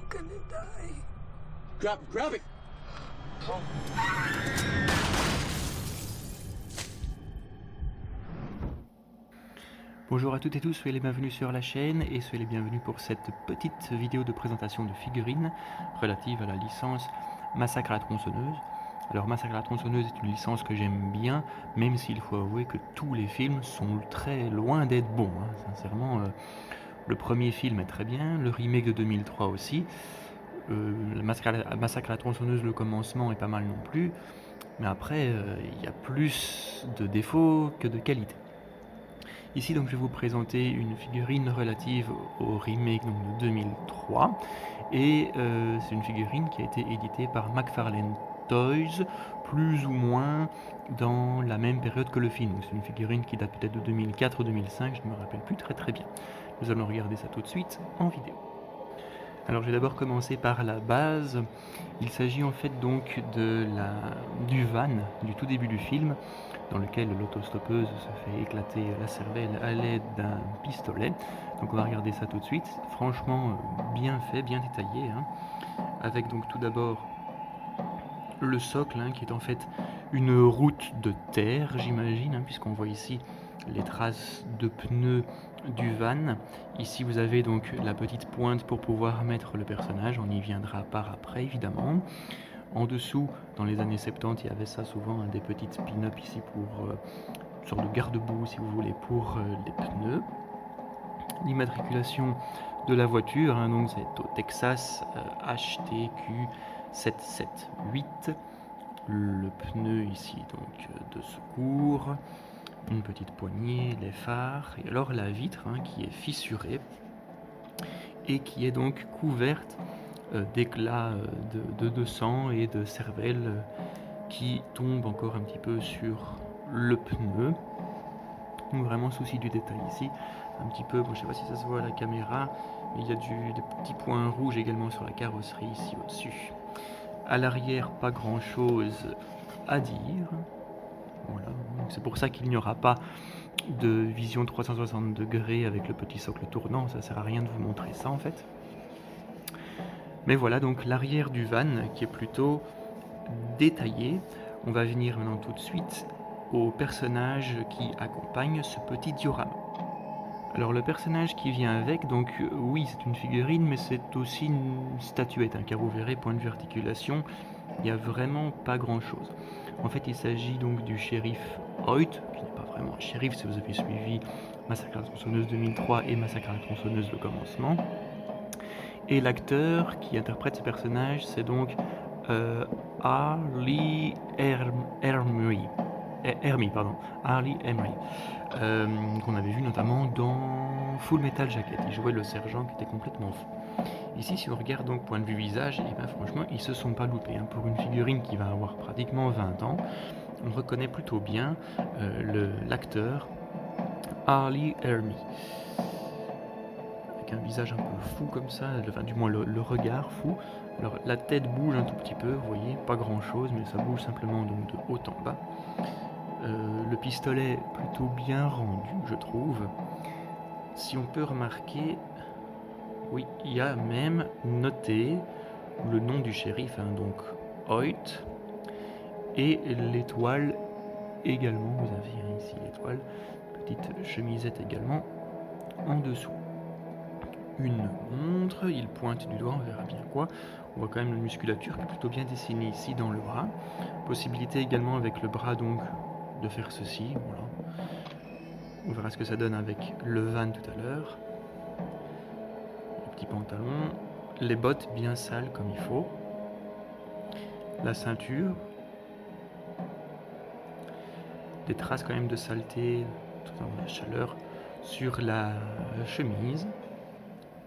gonna die. Grab it! Bonjour à toutes et tous, soyez les bienvenus sur la chaîne et soyez les bienvenus pour cette petite vidéo de présentation de figurines relative à la licence Massacre à la tronçonneuse. Alors Massacre à la tronçonneuse est une licence que j'aime bien, même s'il faut avouer que tous les films sont très loin d'être bons. Sincèrement, le premier film est très bien, le remake de 2003 aussi. Le Massacre à la tronçonneuse, le commencement est pas mal non plus, mais après il y a plus de défauts que de qualités. Ici donc je vais vous présenter une figurine relative au remake donc, de 2003 et c'est une figurine qui a été éditée par McFarlane Toys plus ou moins dans la même période que le film. C'est une figurine qui date peut-être de 2004 ou 2005, je ne me rappelle plus très bien. Nous allons regarder ça tout de suite en vidéo. Alors je vais d'abord commencer par la base. Il s'agit en fait donc du van du tout début du film, dans lequel l'autostoppeuse se fait éclater la cervelle à l'aide d'un pistolet. Donc on va regarder ça tout de suite. Franchement bien fait, bien détaillé, avec donc tout d'abord le socle qui est en fait une route de terre, j'imagine, puisqu'on voit ici les traces de pneus du van. Ici vous avez donc la petite pointe pour pouvoir mettre le personnage, on y viendra par après évidemment. En dessous, dans les années 70, il y avait ça souvent, des petites pin-up ici pour une sorte de garde-boue si vous voulez pour les pneus. L'immatriculation de la voiture, donc c'est au Texas HTQ 778. Le pneu ici donc de secours, une petite poignée, les phares, et alors la vitre qui est fissurée et qui est donc couverte d'éclats de sang et de cervelle qui tombent encore un petit peu sur le pneu. Donc vraiment souci du détail ici, un petit peu, bon, je sais pas si ça se voit à la caméra, mais il y a des petits points rouges également sur la carrosserie ici au-dessus. À l'arrière, pas grand chose à dire. Voilà, c'est pour ça qu'il n'y aura pas de vision 360 degrés avec le petit socle tournant, ça sert à rien de vous montrer ça en fait. Mais voilà donc l'arrière du van qui est plutôt détaillé. On va venir maintenant tout de suite au personnage qui accompagne ce petit diorama. Alors le personnage qui vient avec, donc oui c'est une figurine mais c'est aussi une statuette, car vous verrez, point de vue articulation, il n'y a vraiment pas grand chose. En fait il s'agit donc du shérif Hoyt, qui n'est pas vraiment un shérif si vous avez suivi Massacre à la tronçonneuse 2003 et Massacre à la tronçonneuse le commencement. Et l'acteur qui interprète ce personnage c'est donc R. Lee Ermey, qu'on avait vu notamment dans Full Metal Jacket. Il jouait le sergent qui était complètement fou. Ici, si on regarde donc point de vue visage, franchement, ils se sont pas loupés. Pour une figurine qui va avoir pratiquement 20 ans, on reconnaît plutôt bien l'acteur R. Lee Ermey. Avec un visage un peu fou comme ça, du moins le regard fou. Alors la tête bouge un tout petit peu, vous voyez, pas grand chose, mais ça bouge simplement donc de haut en bas. Le pistolet plutôt bien rendu, je trouve. Si on peut remarquer, oui, il y a même noté le nom du shérif, donc Hoyt, et l'étoile également. Vous avez ici l'étoile, petite chemisette également en dessous. Une montre, il pointe du doigt, on verra bien quoi. On voit quand même la musculature qui est plutôt bien dessinée ici dans le bras. Possibilité également avec le bras donc de faire ceci, voilà. On verra ce que ça donne avec le van tout à l'heure. Le petit pantalon, les bottes bien sales comme il faut, la ceinture, des traces quand même de saleté, tout en la chaleur, sur la chemise,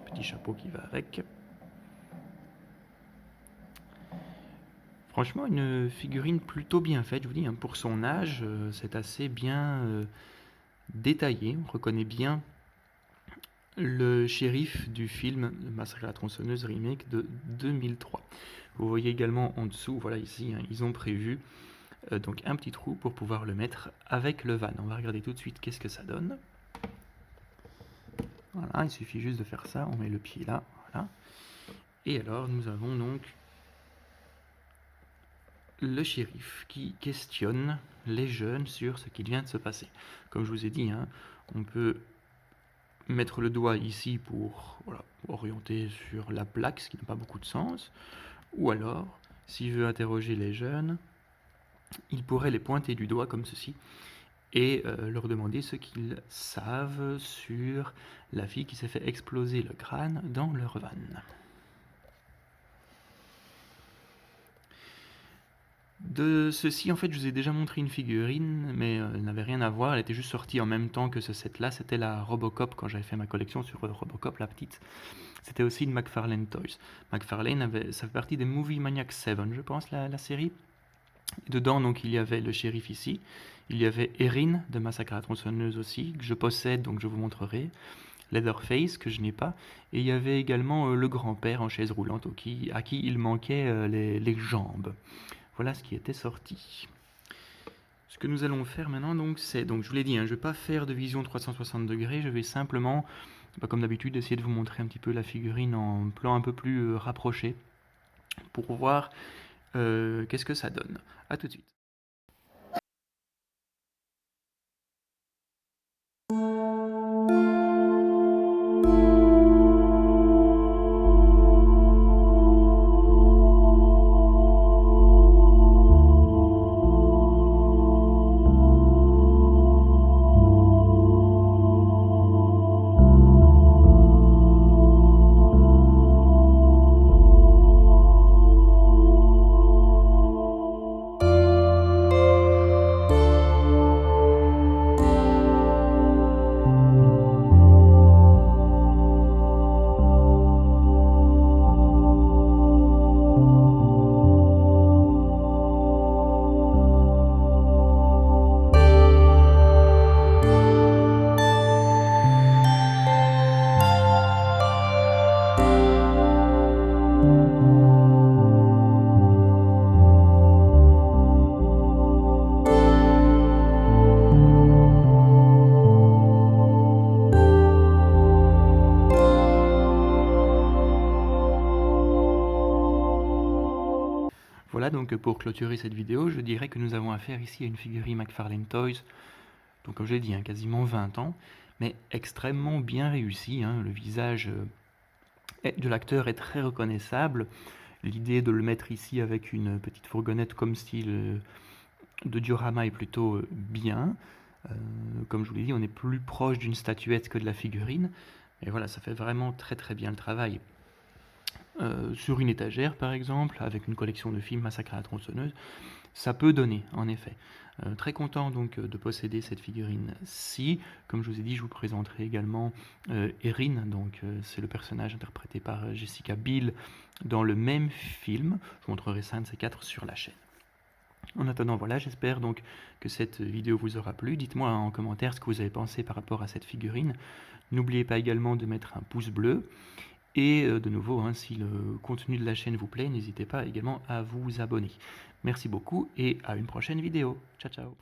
petit chapeau qui va avec. Franchement, une figurine plutôt bien faite, je vous dis, pour son âge, c'est assez bien détaillé. On reconnaît bien le shérif du film Massacre à la tronçonneuse remake de 2003. Vous voyez également en dessous, voilà ici, ils ont prévu donc un petit trou pour pouvoir le mettre avec le van. On va regarder tout de suite qu'est-ce que ça donne. Voilà, il suffit juste de faire ça, on met le pied là, voilà. Et alors nous avons donc le shérif qui questionne les jeunes sur ce qui vient de se passer. Comme je vous ai dit, hein, on peut mettre le doigt ici pour orienter sur la plaque, ce qui n'a pas beaucoup de sens. Ou alors, s'il veut interroger les jeunes, il pourrait les pointer du doigt comme ceci et leur demander ce qu'ils savent sur la fille qui s'est fait exploser le crâne dans leur van. De ceci, en fait, je vous ai déjà montré une figurine, mais elle n'avait rien à voir, elle était juste sortie en même temps que ce set-là, c'était la Robocop, quand j'avais fait ma collection sur Robocop, la petite. C'était aussi une McFarlane Toys. McFarlane, ça fait partie des Movie Maniac 7, je pense, la série. Et dedans, donc, il y avait le shérif ici, il y avait Erin de Massacre à la tronçonneuse aussi, que je possède, donc je vous montrerai. Leatherface, que je n'ai pas, et il y avait également le grand-père en chaise roulante à qui il manquait les jambes. Voilà ce qui était sorti. Ce que nous allons faire maintenant, donc, c'est, je vous l'ai dit, hein, je ne vais pas faire de vision 360 degrés, je vais simplement, comme d'habitude, essayer de vous montrer un petit peu la figurine en plan un peu plus rapproché, pour voir qu'est-ce que ça donne. A tout de suite. Voilà, donc pour clôturer cette vidéo, je dirais que nous avons affaire ici à une figurine McFarlane Toys, donc comme je l'ai dit, hein, quasiment 20 ans, mais extrêmement bien réussi, hein. Le visage de l'acteur est très reconnaissable. L'idée de le mettre ici avec une petite fourgonnette comme style de diorama est plutôt bien. Comme je vous l'ai dit, on est plus proche d'une statuette que de la figurine, et voilà, ça fait vraiment très très bien le travail. Sur une étagère par exemple, avec une collection de films Massacre à la tronçonneuse, ça peut donner en effet. Très content donc de posséder cette figurine-ci. Comme je vous ai dit, je vous présenterai également Erin, donc c'est le personnage interprété par Jessica Biel dans le même film. Je vous montrerai ça un de ces quatre sur la chaîne. En attendant, voilà, j'espère donc que cette vidéo vous aura plu. Dites-moi en commentaire ce que vous avez pensé par rapport à cette figurine. N'oubliez pas également de mettre un pouce bleu. Et de nouveau, hein, si le contenu de la chaîne vous plaît, n'hésitez pas également à vous abonner. Merci beaucoup et à une prochaine vidéo. Ciao, ciao.